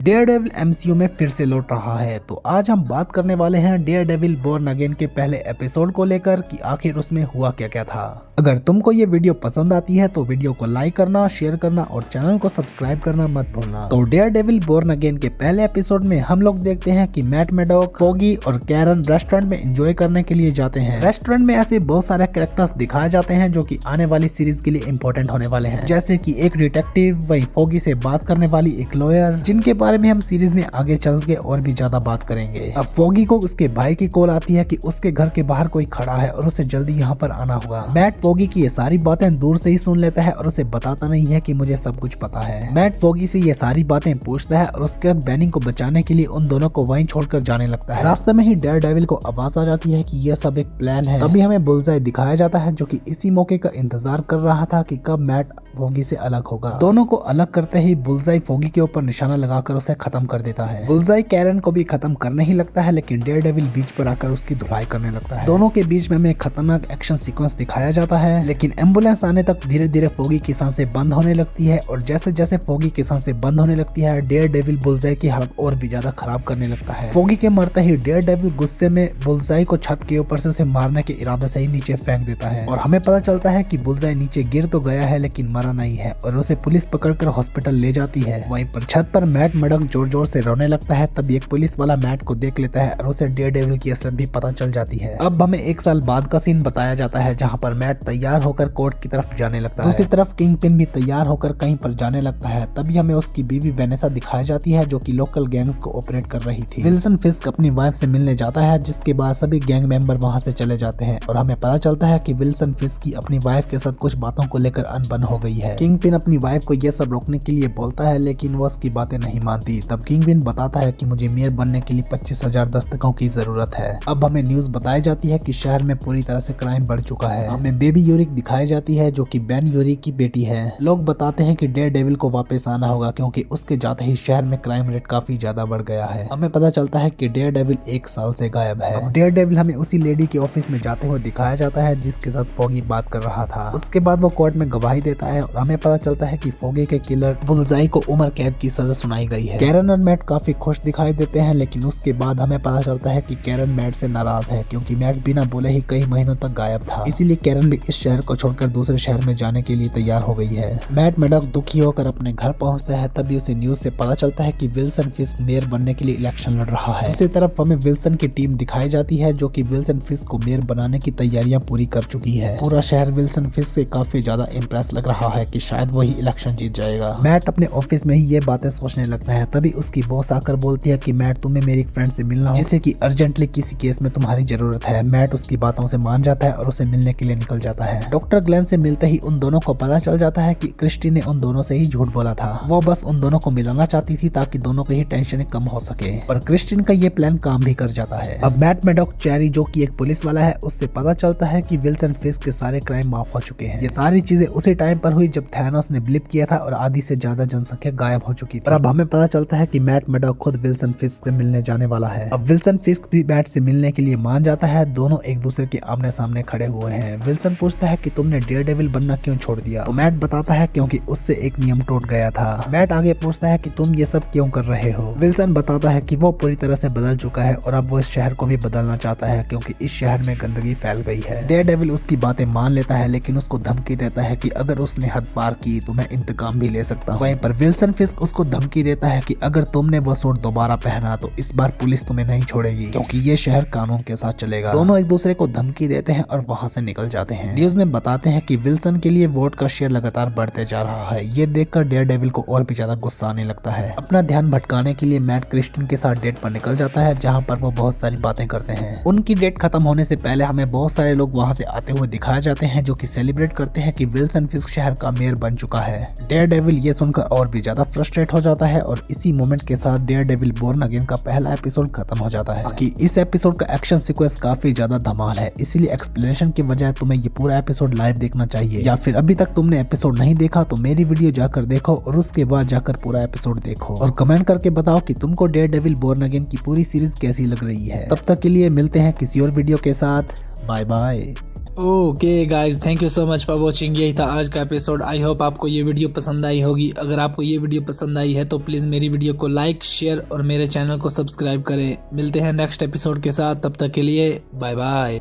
Daredevil MCU में फिर से लौट रहा है। तो आज हम बात करने वाले हैं डेयरडेविल बोर्न अगेन के पहले एपिसोड को लेकर कि आखिर उसमें हुआ क्या क्या था। अगर तुमको ये वीडियो पसंद आती है तो वीडियो को लाइक करना, शेयर करना और चैनल को सब्सक्राइब करना मत भूलना। तो डेयरडेविल बोर्न अगेन के पहले एपिसोड में हम लोग देखते हैं कि मैट मैडॉक, फॉगी और कैरन रेस्टोरेंट में एंजॉय करने के लिए जाते हैं। रेस्टोरेंट में ऐसे बहुत सारे कैरेक्टर्स दिखाए जाते हैं जो कि आने वाली सीरीज के लिए इम्पोर्टेंट होने वाले हैं, जैसे कि एक डिटेक्टिव, वही फॉगी से बात करने वाली एक लॉयर, जिनके बारे में हम सीरीज में आगे चल के और भी ज्यादा बात करेंगे। अब फॉगी को उसके भाई की कॉल आती है कि उसके घर के बाहर कोई खड़ा है और उसे जल्दी यहाँ पर आना होगा। मैट फॉगी की ये सारी बातें दूर से ही सुन लेता है और उसे बताता नहीं है कि मुझे सब कुछ पता है। मैट फॉगी से ये सारी बातें पूछता है और उसके बाद बेनी को बचाने के लिए उन दोनों को वहीं छोड़कर जाने लगता है। रास्ते में ही डेयरडेविल को आवाज आ जाती है कि यह सब एक प्लान है। तभी हमें बुलजाई दिखाया जाता है जो कि इसी मौके का इंतजार कर रहा था कि कब मैट फॉगी से अलग होगा। दोनों को अलग करते ही बुलजाई फॉगी के ऊपर निशाना लगाकर उसे खत्म कर देता है। बुलजाई कैरन को भी खत्म करने ही लगता है, लेकिन डेयरडेविल बीच पर आकर उसकी धुलाई करने लगता है। दोनों के बीच में हमें खतरनाक एक्शन सीक्वेंस दिखाया जाता है, लेकिन एम्बुलेंस आने तक धीरे धीरे फॉगी की सांसें बंद होने लगती है और जैसे जैसे फॉगी की सांसें बंद होने लगती है डेयरडेविल बुलजाई की हालत और भी ज्यादा खराब करने लगता है। फॉगी के मरते ही डेयरडेविल गुस्से में बुलजाई को छत के ऊपर से उसे मारने के इरादे से ही नीचे फेंक देता है और हमें पता चलता है कि बुलजाई नीचे गिर तो गया है लेकिन मरा नहीं है और उसे पुलिस पकड़कर हॉस्पिटल ले जाती है। वहीं पर छत पर मैट मैडॉक जोर जोर से रोने लगता है। तभी एक पुलिस वाला मैट को देख लेता है और उसे डेयरडेविल की असलियत भी पता चल जाती है। अब हमें एक साल बाद का सीन बताया जाता है जहाँ पर मैट तैयार होकर कोर्ट की तरफ जाने लगता है। दूसरी तरफ किंगपिन भी तैयार होकर कहीं पर जाने लगता है। तभी हमें उसकी बीवी वेनेसा दिखाई जाती है जो कि लोकल गैंग्स को ऑपरेट कर रही थी। विल्सन फिस्क अपनी वाइफ से मिलने जाता है, जिसके बाद सभी गैंग मेंबर वहाँ से चले जाते हैं और हमें पता चलता है कि विल्सन फिस्क की अपनी वाइफ के साथ कुछ बातों को लेकर अनबन हो गई है। किंगपिन अपनी वाइफ को यह सब रोकने के लिए बोलता है, लेकिन वो उसकी बातें नहीं मानती। तब किंगपिन बताता है कि मुझे मेयर बनने के लिए 25,000 दस्तकों की जरूरत है। अब हमें न्यूज बताई जाती है कि शहर में पूरी तरह से क्राइम बढ़ चुका है। हमें बेबी यूरिक दिखाई जाती है जो कि बेन यूरिक की बेटी है। लोग बताते हैं कि डेयरडेविल को वापस आना होगा क्योंकि उसके जाते ही शहर में क्राइम रेट काफी ज्यादा बढ़ गया है। हमें पता चलता है कि डेयरडेविल 1 साल से गायब है। अब डेयरडेविल हमें उसी लेडी के ऑफिस में जाते हुए दिखाया जाता है जिसके साथ फॉगी बात कर रहा था। उसके बाद वो कोर्ट में गवाही देता है और हमें पता चलता है कि फॉगी के किलर बुलजाई को उम्र कैद की सजा सुनाई गई है। कैरन और मैट काफी खुश दिखाई देते हैं, लेकिन उसके बाद हमें पता चलता है कि कैरन मैट से नाराज है क्योंकि मैट बिना बोले ही कई महीनों तक गायब था। इसीलिए कैरन भी इस शहर को छोड़कर दूसरे शहर में जाने के लिए तैयार हो गई है। मैट मैडॉक दुखी होकर अपने घर पहुंचता है। तभी उसे न्यूज से पता चलता है कि विल्सन फिस्क मेयर बनने के लिए इलेक्शन लड़ रहा है। दूसरी तरफ हमें विल्सन की टीम दिखाई जाती है जो कि विल्सन फिस्क को मेयर बनाने की तैयारियां पूरी कर चुकी है। पूरा शहर विल्सन फिस्क से काफी ज्यादा इम्प्रेस लग रहा है कि शायद वही इलेक्शन जीत जाएगा। मैट अपने ऑफिस में ही ये बातें सोचने लगता है। तभी उसकी बॉस आकर बोलती है कि मैट, तुम्हें मेरी एक फ्रेंड से मिलना हो जिसे कि अर्जेंटली किसी केस में तुम्हारी जरूरत है। मैट उसकी बातों से मान जाता है और उसे मिलने के लिए निकल जाता है। डॉक्टर ग्लेन से मिलते ही उन दोनों को पता चल जाता है कि क्रिस्टी ने उन दोनों से ही झूठ बोला था। वो बस उन दोनों को मिलाना चाहती थी ताकि दोनों की ही टेंशन कम हो सके, पर क्रिस्टीन का ये प्लान काम भी कर जाता है। अब मैट मैडॉक चेरी जो कि एक पुलिस वाला है उससे पता चलता है कि विल्सन फिस्क के सारे क्राइम माफ हो चुके हैं। ये सारी चीजें उसी टाइम पर हुई जब थैनोस ने ब्लिप किया था और आधी से ज्यादा जनसंख्या गायब हो चुकी थी। और अब हमें पता चलता है कि मैट मैडॉक खुद विल्सन फिस्क से मिलने जाने वाला है। अब विल्सन फिस्क भी मैट से मिलने के लिए मान जाता है। दोनों एक दूसरे के आमने सामने खड़े हुए हैं। विल्सन पूछता है कि तुमने डेयरडेविल बनना क्यों छोड़ दिया? तो मैट बताता है क्योंकि उससे एक नियम टूट गया था। मैट आगे पूछता है कि तुम ये सब क्यों कर रहे हो? विल्सन बताता है कि वो पूरी तरह से बदल चुका है और अब वो इस शहर को भी बदलना चाहता है क्योंकि इस शहर में गंदगी फैल गई है। डेयरडेविल उसकी बातें मान लेता है, लेकिन उसको धमकी देता है कि अगर उसने हद पार की तो मैं इंतकाम भी ले सकता हूँ। वहीं पर विल्सन फिस्क उसको धमकी देता है कि अगर तुमने वो सूट दोबारा पहना तो इस बार पुलिस तुम्हें नहीं छोड़ेगी क्योंकि ये शहर कानून के साथ चलेगा। दोनों एक दूसरे को धमकी देते हैं और वहाँ से निकल जाते हैं। न्यूज में बताते हैं कि विल्सन के लिए वोट का शेयर लगातार बढ़ते जा रहा है। ये देखकर डेयरडेविल को और भी ज्यादा गुस्सा आने लगता है। अपना ध्यान भटकाने के लिए मैट क्रिस्टिन के साथ डेट पर निकल जाता है जहाँ पर वो बहुत सारी बातें करते हैं। उनकी डेट खत्म होने से पहले हमें बहुत सारे लोग वहाँ से आते हुए दिखाए जाते हैं जो कि सेलिब्रेट करते हैं कि विल्सन फिस्क शहर का मेयर बन चुका है। डेयरडेविल ये सुनकर और भी ज्यादा फ्रस्ट्रेट हो जाता है और इसी मोमेंट के साथ डेयरडेविल बोर्न अगेन का पहला एपिसोड खत्म हो जाता है। बाकी इस एपिसोड का एक्शन सीक्वेंस काफी ज्यादा धमाल है, इसीलिए एक्सप्लेनेशन की बजाय तुम्हें ये पूरा एपिसोड लाइव देखना चाहिए, या फिर अभी तक तुमने एपिसोड नहीं देखा तो मेरी वीडियो जाकर देखो और उसके बाद जाकर पूरा एपिसोड देखो और कमेंट करके बताओ कि तुमको डेयरडेविल बोर्न अगेन की पूरी सीरीज कैसी लग रही है। तब तक के लिए मिलते हैं किसी और वीडियो के साथ। Bye bye. Okay guys, thank you so much for watching. यही था आज का एपिसोड। आई होप आपको ये वीडियो पसंद आई होगी। अगर आपको ये वीडियो पसंद आई है तो प्लीज़ मेरी वीडियो को लाइक, शेयर और मेरे चैनल को सब्सक्राइब करें। मिलते हैं नेक्स्ट एपिसोड के साथ, तब तक के लिए बाय बाय।